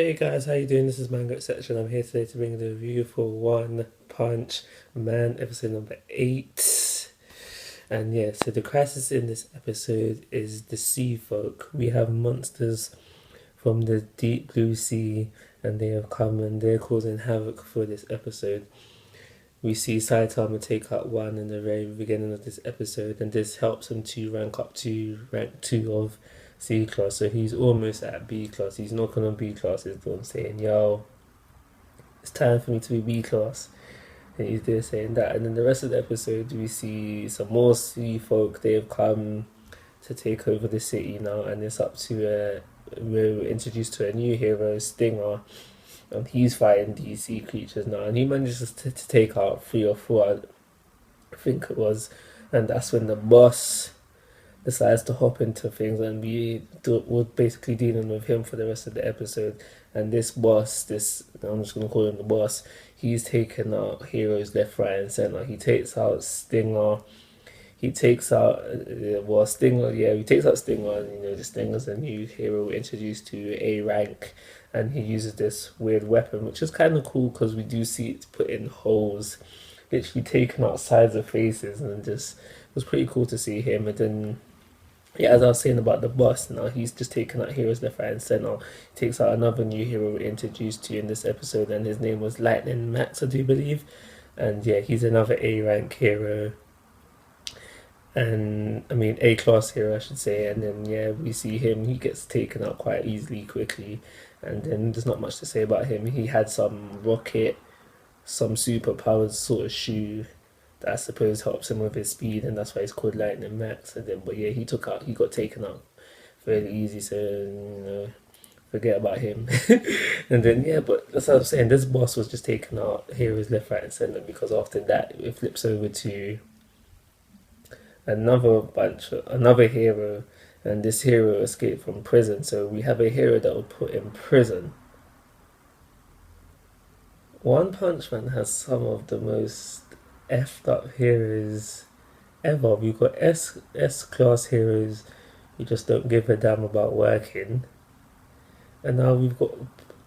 Hey guys, how you doing? This is Mango Section. I'm here today to bring the review for One Punch Man, episode number 8. And yeah, so the crisis in this episode is the sea folk. We have monsters from the deep blue sea, and they have come and they're causing havoc for this episode. We see Saitama take out one in the very beginning of this episode, and this helps him to rank up to rank 2 of C class. So he's almost at B class. He's knocking on B class, is what I'm saying. Yo, it's time for me to be B class. And he's there saying that. And then the rest of the episode, we see some more sea folk. They have come to take over the city now, and it's up to we're introduced to a new hero, Stinger, and he's fighting these sea creatures now, and he manages to take out 3 or 4, I think it was, and that's when the boss decides to hop into things, and we're basically dealing with him for the rest of the episode. And this boss, this I'm just gonna call him the boss, he's taking out heroes left, right, and center. He takes out Stinger. He takes out Stinger. Yeah, he takes out Stinger. And, the Stinger's a new hero introduced to A rank, and he uses this weird weapon, which is kind of cool because we do see it put in holes, literally taking out sides of faces, and just it was pretty cool to see him. And then yeah, as I was saying about the boss, now he's just taking out heroes left, right, and center. He takes out another new hero we introduced to in this episode, and his name was Lightning Max, I do believe. And yeah, he's another A rank hero, and I mean A class hero, I should say. And then yeah, we see him. He gets taken out quite easily, quickly, and then there's not much to say about him. He had some rocket, some super powered sort of shoe that I suppose helps him with his speed, and that's why he's called Lightning Max. And then, but yeah, he got taken out fairly easy, so forget about him. And then yeah, but that's what I'm saying. This boss was just taking out heroes left, right, and center, because after that it flips over to another hero, and this hero escaped from prison. So we have a hero that was put in prison. One Punch Man has some of the most effed up heroes ever. We've got S class heroes who just don't give a damn about working, and now we've got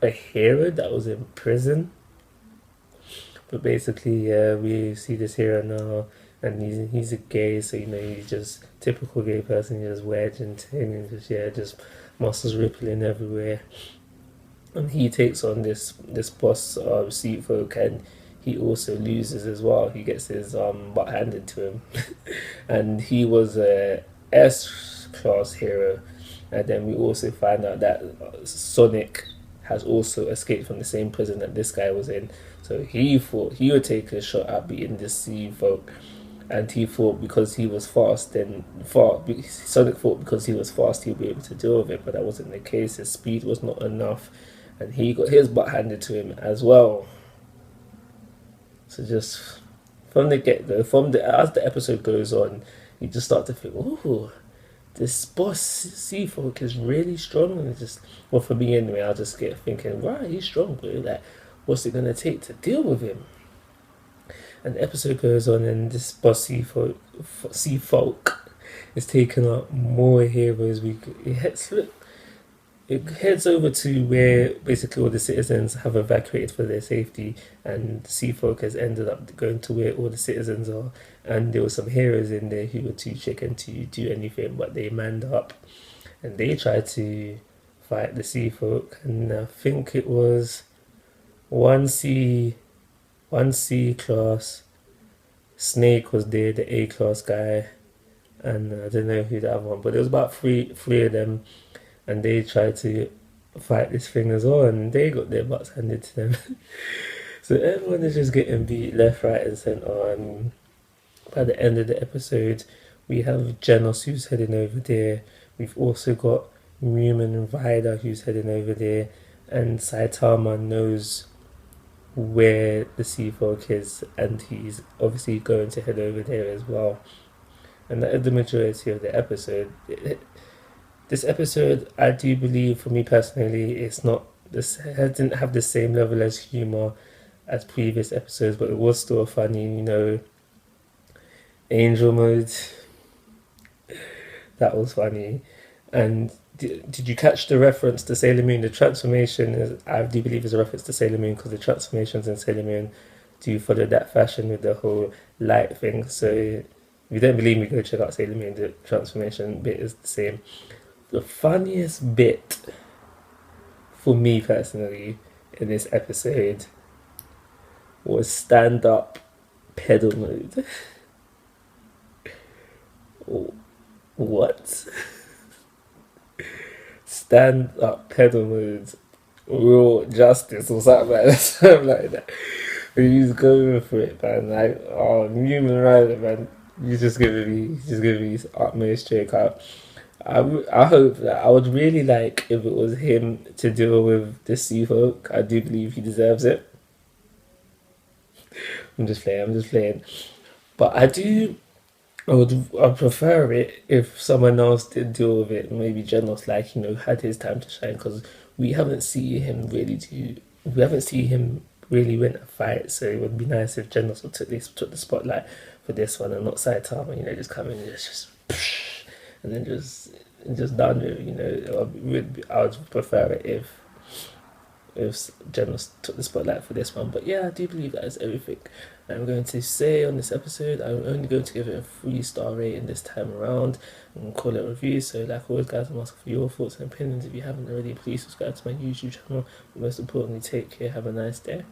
a hero that was in prison. But basically, yeah, we see this hero now, and he's a gay, so he's just typical gay person. He just wedge and thing, and just muscles rippling everywhere. And he takes on this boss sea folk, and he also loses as well. He gets his butt handed to him, and he was a S class hero. And then we also find out that Sonic has also escaped from the same prison that this guy was in. So he thought he would take a shot at beating this sea folk, and he thought because he was fast, Sonic thought because he was fast he'd be able to deal with it, but that wasn't the case. His speed was not enough, and he got his butt handed to him as well. So just from the get go, as the episode goes on, you just start to think, oh, this boss sea folk is really strong. And well, for me anyway, I'll just get thinking, right, he's strong, but like, what's it gonna take to deal with him? And the episode goes on, and this boss sea folk is taking out more heroes. It heads over to where basically all the citizens have evacuated for their safety, and Sea Folk has ended up going to where all the citizens are. And there were some heroes in there who were too chicken to do anything, but they manned up and they tried to fight the Sea Folk. And I think it was one C class. Snake was there, the A class guy, and I don't know who the other one, but there was about three of them, and they tried to fight this thing as well, and they got their butts handed to them. So everyone is just getting beat left, right, and centre. And by the end of the episode, we have Genos who's heading over there. We've also got Mumen Rider who's heading over there, and Saitama knows where the sea folk is, and he's obviously going to head over there as well. And that is the majority of the episode. This episode, I do believe, for me personally, it didn't have the same level as humor as previous episodes, but it was still funny. Angel mode, that was funny. And did you catch the reference to Sailor Moon? The transformation is, I do believe, is a reference to Sailor Moon because the transformations in Sailor Moon do follow that fashion with the whole light thing. So if you don't believe me, go check out Sailor Moon. The transformation bit is the same. The funniest bit for me personally in this episode was stand up pedal mode. What? Stand up pedal mode, real justice or something like that. Something like that. He's going for it, man. Like, oh, Newman Ryder, man. He's just giving me his utmost check out. I hope that I would really like if it was him to deal with the Sea Folk. I do believe he deserves it. I'm just playing. But I'd prefer it if someone else did deal with it. Maybe Genos, like, had his time to shine because we haven't seen him really win a fight. So it would be nice if Genos took the spotlight for this one and not Saitama. Just come in and just and then just done with. I would prefer it if Genos took the spotlight for this one. But yeah, I do believe that is everything I'm going to say on this episode. I'm only going to give it a 3-star rating this time around and call it a review. So like always, guys, I'm asking for your thoughts and opinions. If you haven't already, please subscribe to my YouTube channel. But most importantly, take care. Have a nice day.